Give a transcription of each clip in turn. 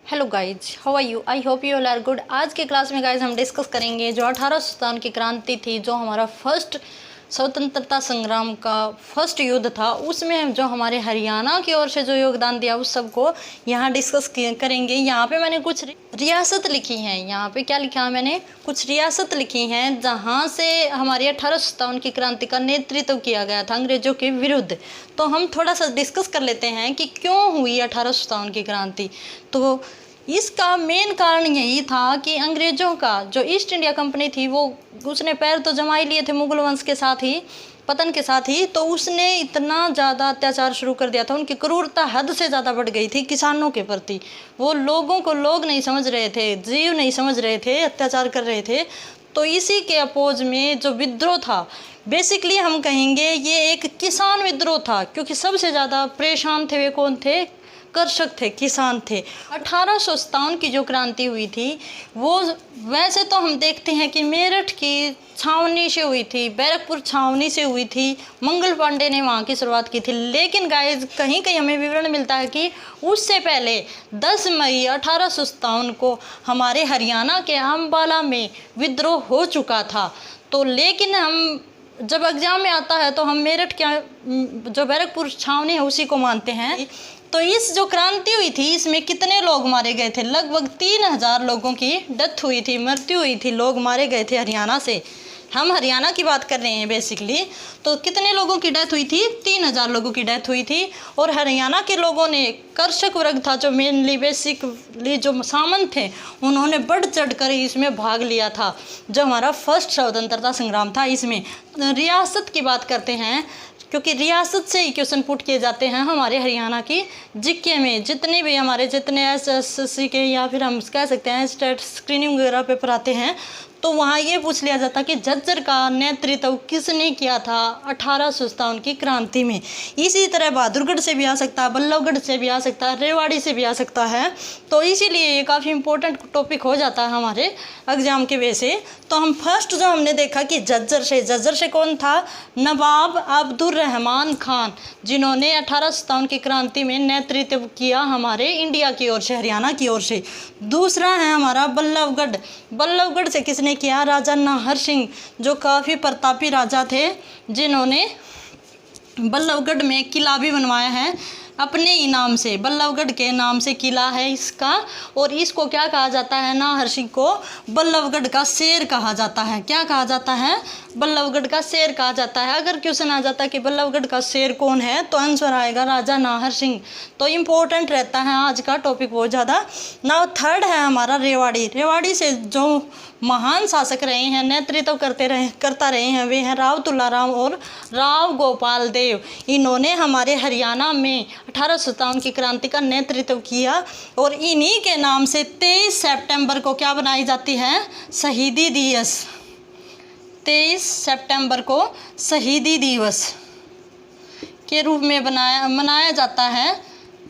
Hello guys, how are you? I hope you all are good. आज के class में guys हम discuss करेंगे जो 1857 की क्रांति थी, जो हमारा फर्स्ट स्वतंत्रता संग्राम का फर्स्ट युद्ध था, उसमें जो हमारे हरियाणा की ओर से जो योगदान दिया उस सब को यहाँ डिस्कस करेंगे। यहाँ पे मैंने कुछ रियासत लिखी हैं। यहाँ पे क्या लिखा है मैंने? कुछ रियासत लिखी हैं जहाँ से हमारी 1857 की क्रांति का नेतृत्व किया गया था अंग्रेजों के विरुद्ध। तो हम थोड़ा सा डिस्कस कर लेते हैं कि क्यों हुई 1857 की क्रांति। तो इसका मेन कारण यही था कि अंग्रेज़ों का जो ईस्ट इंडिया कंपनी थी वो उसने पैर तो जमा ही लिए थे मुगल वंश के साथ ही, पतन के साथ ही। तो उसने इतना ज़्यादा अत्याचार शुरू कर दिया था, उनकी क्रूरता हद से ज़्यादा बढ़ गई थी किसानों के प्रति। वो लोगों को लोग नहीं समझ रहे थे, जीव नहीं समझ रहे थे, अत्याचार कर रहे थे। तो इसी के अपोज में जो विद्रोह था, बेसिकली हम कहेंगे ये एक किसान विद्रोह था, क्योंकि सबसे ज़्यादा परेशान थे वे कौन थे? कर्षक थे, किसान थे। 1857 की जो क्रांति हुई थी वो वैसे तो हम देखते हैं कि मेरठ की छावनी से हुई थी, बैरकपुर छावनी से हुई थी, मंगल पांडे ने वहाँ की शुरुआत की थी। लेकिन गाइज कहीं कहीं हमें विवरण मिलता है कि उससे पहले 10 मई 1857 को हमारे हरियाणा के अम्बाला में विद्रोह हो चुका था। तो लेकिन हम जब एग्ज़ाम में आता है तो हम मेरठ के जो बैरकपुर छावनी है उसी को मानते हैं। तो इस जो क्रांति हुई थी इसमें कितने लोग मारे गए थे? लगभग 3000 लोगों की डेथ हुई थी, मृत्यु हुई थी, लोग मारे गए थे हरियाणा से। हम हरियाणा की बात कर रहे हैं बेसिकली। तो कितने लोगों की डेथ हुई थी? 3000 लोगों की डेथ हुई थी। और हरियाणा के लोगों ने, कर्षक वर्ग था जो मेनली बेसिकली जो सामंत थे, उन्होंने बढ़ चढ़ कर इसमें भाग लिया था। जो हमारा फर्स्ट स्वतंत्रता संग्राम था इसमें। रियासत की बात करते हैं क्योंकि रियासत से ही क्वेश्चन पुट किए जाते हैं हमारे हरियाणा की जीके में। जितने भी हमारे एसएससी के या फिर हम कह सकते हैं स्टेट स्क्रीनिंग वगैरह पेपर आते हैं तो वहाँ ये पूछ लिया जाता कि झज्जर का नेतृत्व किसने किया था 1857 की क्रांति में। इसी तरह बहादुरगढ़ से भी आ सकता है, बल्लभगढ़ से भी आ सकता है, रेवाड़ी से भी आ सकता है। तो इसीलिए ये काफ़ी इंपॉर्टेंट टॉपिक हो जाता है हमारे एग्जाम के वे से। तो हम फर्स्ट जो हमने देखा कि झज्जर से कौन था? नवाब अब्दुल रहमान खान, जिन्होंने 1857 की क्रांति में नेतृत्व किया हमारे इंडिया की ओर से, हरियाणा की ओर से। दूसरा है हमारा बल्लभगढ़ से किसने किया? राजा नाहर सिंह, जो काफ़ी प्रतापी राजा थे, जिन्होंने बल्लभगढ़ में किला भी बनवाया है अपने ही नाम से। बल्लभगढ़ के नाम से किला है इसका। और इसको क्या कहा जाता है? नाहर सिंह को बल्लभगढ़ का शेर कहा जाता है। क्या कहा जाता है? बल्लभगढ़ का शेर कहा जाता है। अगर क्वेश्चन आ जाता है कि बल्लभगढ़ का शेर कौन है तो आंसर आएगा राजा नाहर सिंह। तो इम्पोर्टेंट रहता है आज का टॉपिक बहुत ज़्यादा। नाउ थर्ड है हमारा रेवाड़ी से जो महान शासक रहे हैं, नेतृत्व करता रहे हैं, वे हैं राव तुलाराम और राव गोपाल देव। इन्होंने हमारे हरियाणा में 1857 की क्रांति का नेतृत्व किया। और इन्हीं के नाम से 23 सितंबर को क्या बनाई जाती है? शहीदी दिवस। 23 सितंबर को शहीदी दिवस के रूप में मनाया जाता है।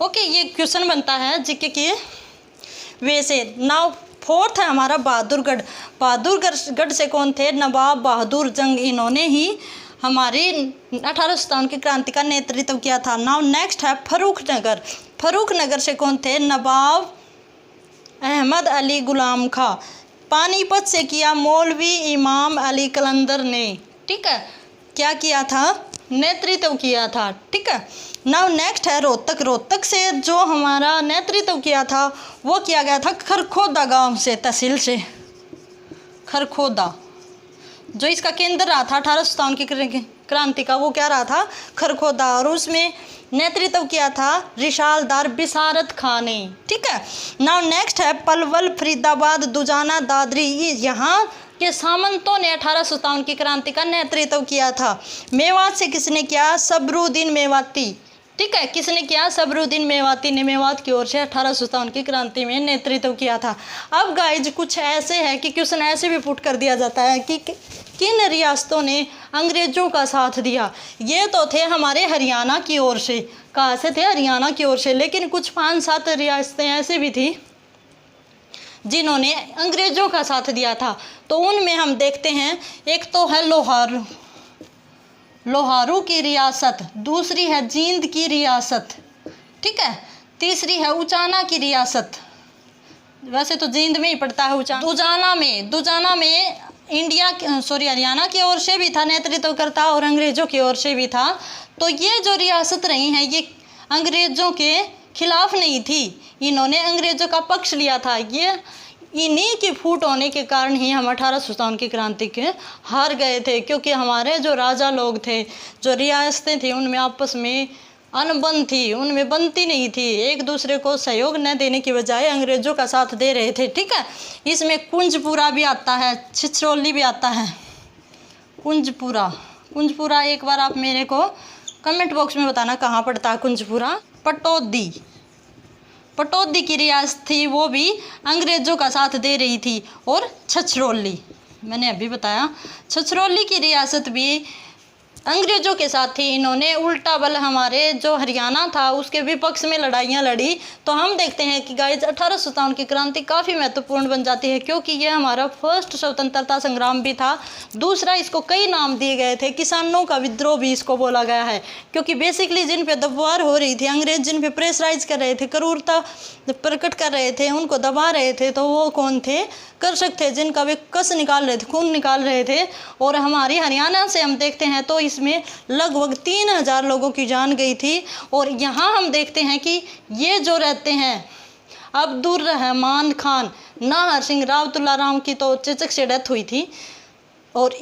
ओके, ये क्वेश्चन बनता है जीके के वैसे। नाउ फोर्थ है हमारा बहादुरगढ़ से कौन थे? नवाब बहादुर जंग। इन्होंने ही हमारी 1857 की क्रांति का नेतृत्व किया था। नाउ नेक्स्ट है फर्रुखनगर से कौन थे? नवाब अहमद अली गुलाम खां। पानीपत से किया मौलवी इमाम अली कलंदर ने। ठीक है, क्या किया था? नेतृत्व किया था। ठीक है। नाउ नेक्स्ट है रोहतक से जो हमारा नेतृत्व किया था वो किया गया था खरखोदा गांव से, तहसील से खरखोदा, जो इसका केंद्र रहा था 1857 की क्रांति का, वो क्या रहा था? खरखोदा। और उसमें नेतृत्व किया था रिशालदार बिसारत खां ने। ठीक है। नाउ नेक्स्ट है पलवल, फरीदाबाद, दुजाना, दादरी। यहाँ के सामंतों ने 1857 की क्रांति का नेतृत्व किया था। मेवात से किसने किया? सबरुद्दीन मेवाती। ठीक है, किसने किया? सबरुद्दीन मेवाती ने मेवात की ओर से 1857 की क्रांति में नेतृत्व किया था। अब गाइज कुछ ऐसे है कि क्वेश्चन ऐसे भी पुट कर दिया जाता है कि किन रियासतों ने अंग्रेजों का साथ दिया। ये तो थे हमारे हरियाणा की ओर से। कहाँ से थे? हरियाणा की ओर से। लेकिन कुछ 5-7 रियासतें ऐसे भी थी जिन्होंने अंग्रेजों का साथ दिया था। तो उनमें हम देखते हैं, एक तो है लोहारू की रियासत, दूसरी है जींद की रियासत, ठीक है, तीसरी है उचाना की रियासत, वैसे तो जींद में ही पड़ता है ऊंचा। दुजाना में हरियाणा की ओर से भी था नेतृत्वकर्ता और अंग्रेजों की ओर से भी था। तो ये जो रियासत रही हैं ये अंग्रेजों के खिलाफ नहीं थी, इन्होंने अंग्रेजों का पक्ष लिया था। ये इन्हीं की फूट होने के कारण ही हम 1857 की क्रांति के हार गए थे, क्योंकि हमारे जो राजा लोग थे, जो रियासतें थी, उनमें आपस में अनबन थी, उनमें बनती नहीं थी, एक दूसरे को सहयोग न देने की बजाय अंग्रेजों का साथ दे रहे थे। ठीक है, इसमें कुंजपुरा भी आता है, छिछरौली भी आता है। कुंजपुरा एक बार आप मेरे को कमेंट बॉक्स में बताना कहाँ पड़ता है कुंजपुरा। पटौदी की रियासत थी, वो भी अंग्रेजों का साथ दे रही थी। और छछरौली मैंने अभी बताया, छछरौली की रियासत भी अंग्रेजों के साथ थी। इन्होंने उल्टा बल हमारे जो हरियाणा था उसके विपक्ष में लड़ाइयाँ लड़ी। तो हम देखते हैं कि गाइज 1857 की क्रांति काफ़ी महत्वपूर्ण बन जाती है, क्योंकि यह हमारा फर्स्ट स्वतंत्रता संग्राम भी था। दूसरा, इसको कई नाम दिए गए थे, किसानों का विद्रोह भी इसको बोला गया है, क्योंकि बेसिकली जिन पे दबाव हो रही थी, अंग्रेज जिन पे प्रेशराइज कर रहे थे, क्रूरता प्रकट कर रहे थे, उनको दबा रहे थे, तो वो कौन थे? कृषक थे, जिनका वे कस निकाल रहे थे, खून निकाल रहे थे। और हमारी हरियाणा से हम देखते हैं तो इसमें लगभग 3000 लोगों की जान गई थी। और यहाँ हम देखते हैं कि ये जो रहते हैं अब्दुल रहमान खान, नाहर सिंह, रावतुल्ला राम की तो चेचक से डेथ हुई थी और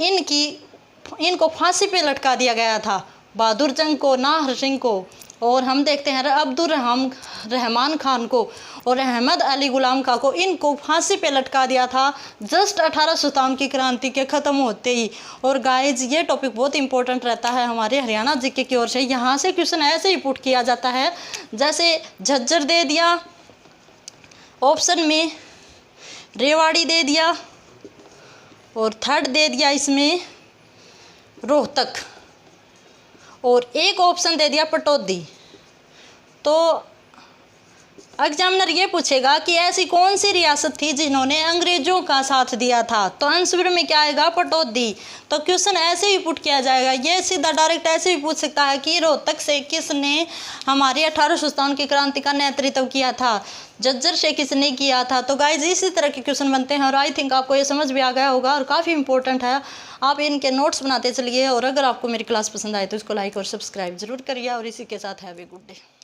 इनको फांसी पे लटका दिया गया था, बहादुर जंग को, नाहर सिंह को। और हम देखते हैं अब्दुल रहमान खान को और अहमद अली गुलाम खां को, इनको फांसी पे लटका दिया था जस्ट 1857 की क्रांति के ख़त्म होते ही। और गाइज ये टॉपिक बहुत इंपॉर्टेंट रहता है हमारे हरियाणा जीके की ओर से। यहाँ से क्वेश्चन ऐसे ही पुट किया जाता है, जैसे झज्जर दे दिया ऑप्शन में, रेवाड़ी दे दिया और थर्ड दे दिया इसमें रोहतक, और एक ऑप्शन दे दिया पटौदी। तो एग्जामिनर ये पूछेगा कि ऐसी कौन सी रियासत थी जिन्होंने अंग्रेजों का साथ दिया था, तो आंसर में क्या आएगा? पटौदी। तो क्वेश्चन ऐसे ही पुट किया जाएगा, ये सीधा डायरेक्ट ऐसे भी पूछ सकता है कि रोहतक से किसने हमारी 1857 की क्रांति का नेतृत्व किया था, झज्जर से किसने किया था। तो गाइज इसी तरह के क्वेश्चन बनते हैं और आई थिंक आपको ये समझ भी आ गया होगा और काफ़ी इंपॉर्टेंट है। आप इनके नोट्स बनाते चलिए और अगर आपको मेरी क्लास पसंद आए तो इसको लाइक और सब्सक्राइब जरूर करिए और इसी के साथ हैव ए गुड डे।